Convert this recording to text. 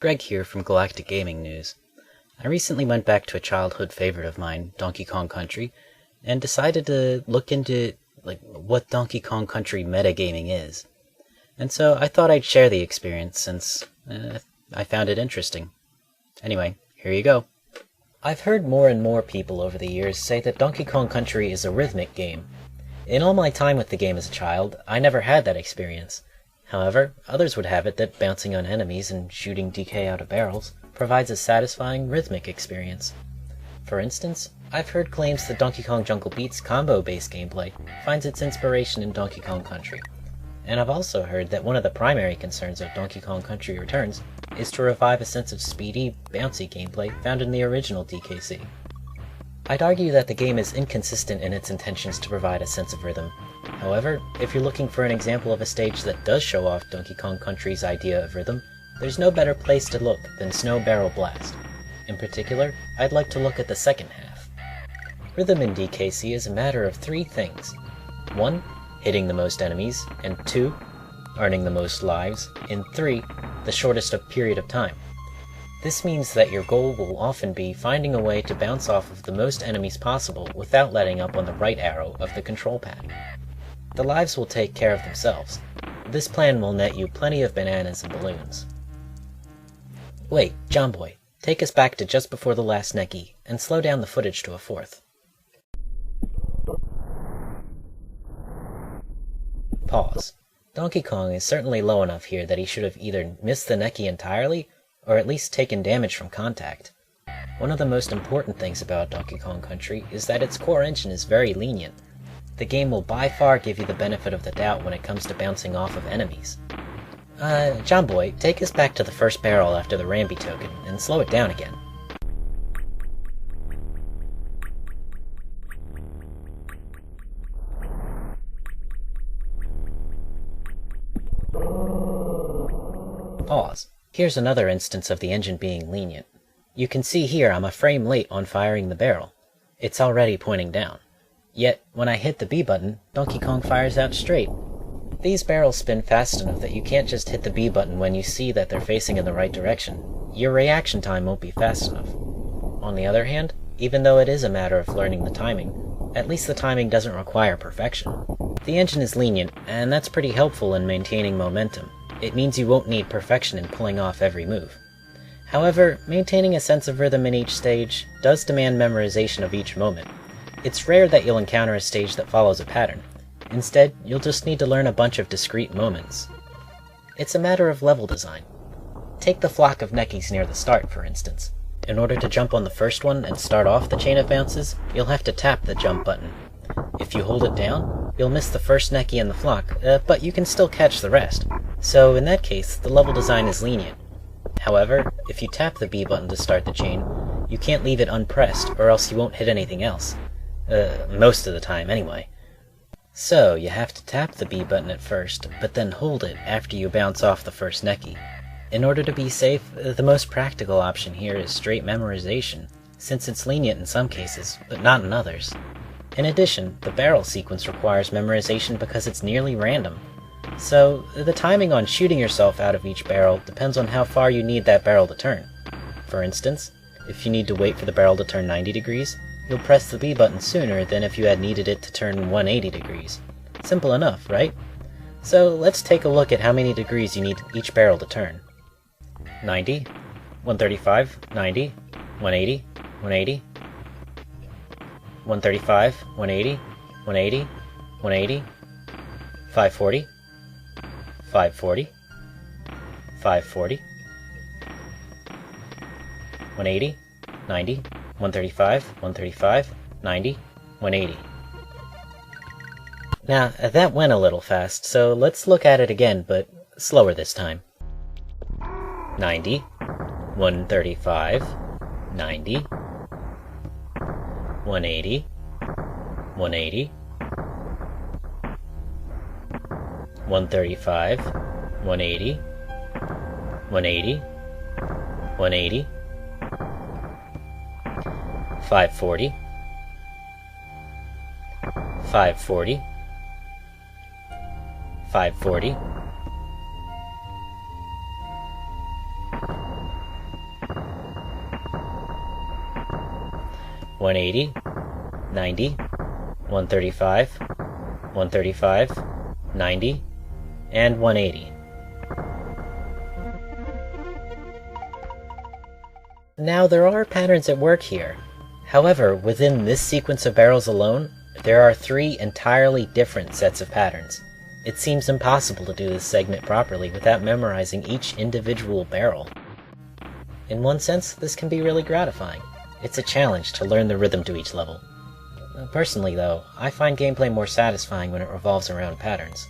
Greg here from Galactic Gaming News. I recently went back to a childhood favorite of mine, Donkey Kong Country, and decided to look into what Donkey Kong Country metagaming is. And so I thought I'd share the experience since I found it interesting. Anyway, here you go. I've heard more and more people over the years say that Donkey Kong Country is a rhythmic game. In all my time with the game as a child, I never had that experience. However, others would have it that bouncing on enemies and shooting DK out of barrels provides a satisfying rhythmic experience. For instance, I've heard claims that Donkey Kong Jungle Beat's combo-based gameplay finds its inspiration in Donkey Kong Country. And I've also heard that one of the primary concerns of Donkey Kong Country Returns is to revive a sense of speedy, bouncy gameplay found in the original DKC. I'd argue that the game is inconsistent in its intentions to provide a sense of rhythm. However, if you're looking for an example of a stage that does show off Donkey Kong Country's idea of rhythm, there's no better place to look than Snow Barrel Blast. In particular, I'd like to look at the second half. Rhythm in DKC is a matter of three things. 1. Hitting the most enemies, and 2. Earning the most lives, and 3. The shortest period of time. This means that your goal will often be finding a way to bounce off of the most enemies possible without letting up on the right arrow of the control pad. The lives will take care of themselves. This plan will net you plenty of bananas and balloons. Wait, John Boy, take us back to just before the last Necky, and slow down the footage to a fourth. Pause. Donkey Kong is certainly low enough here that he should have either missed the Necky entirely, or at least taken damage from contact. One of the most important things about Donkey Kong Country is that its core engine is very lenient. The game will by far give you the benefit of the doubt when it comes to bouncing off of enemies. John Boy, take us back to the first barrel after the Rambi token, and slow it down again. Pause. Here's another instance of the engine being lenient. You can see here I'm a frame late on firing the barrel. It's already pointing down. Yet, when I hit the B button, Donkey Kong fires out straight. These barrels spin fast enough that you can't just hit the B button when you see that they're facing in the right direction. Your reaction time won't be fast enough. On the other hand, even though it is a matter of learning the timing, at least the timing doesn't require perfection. The engine is lenient, and that's pretty helpful in maintaining momentum. It means you won't need perfection in pulling off every move. However, maintaining a sense of rhythm in each stage does demand memorization of each moment. It's rare that you'll encounter a stage that follows a pattern. Instead, you'll just need to learn a bunch of discrete moments. It's a matter of level design. Take the flock of Neckys near the start, for instance. In order to jump on the first one and start off the chain of bounces, you'll have to tap the jump button. If you hold it down, you'll miss the first Necky in the flock, but you can still catch the rest. So in that case, the level design is lenient. However, if you tap the B button to start the chain, you can't leave it unpressed or else you won't hit anything else. Most of the time anyway. So you have to tap the B button at first, but then hold it after you bounce off the first Necky. In order to be safe, the most practical option here is straight memorization, since it's lenient in some cases, but not in others. In addition, the barrel sequence requires memorization because it's nearly random. So, the timing on shooting yourself out of each barrel depends on how far you need that barrel to turn. For instance, if you need to wait for the barrel to turn 90 degrees, you'll press the B button sooner than if you had needed it to turn 180 degrees. Simple enough, right? So, let's take a look at how many degrees you need each barrel to turn. 90, 135, 90, 180, 180, 135, 180, 180, 180, 540, 540, 540, 180, 90, 135, 135, 90, 180. Now, that went a little fast, so let's look at it again, but slower this time. 90, 135, 90, 180, 180, 135, 180, 180, 180, 540, 540, 540, 180, 90, 135, 135, 90, and 180. Now there are patterns at work here. However, within this sequence of barrels alone, there are 3 entirely different sets of patterns. It seems impossible to do this segment properly without memorizing each individual barrel. In one sense, this can be really gratifying. It's a challenge to learn the rhythm to each level. Personally though, I find gameplay more satisfying when it revolves around patterns.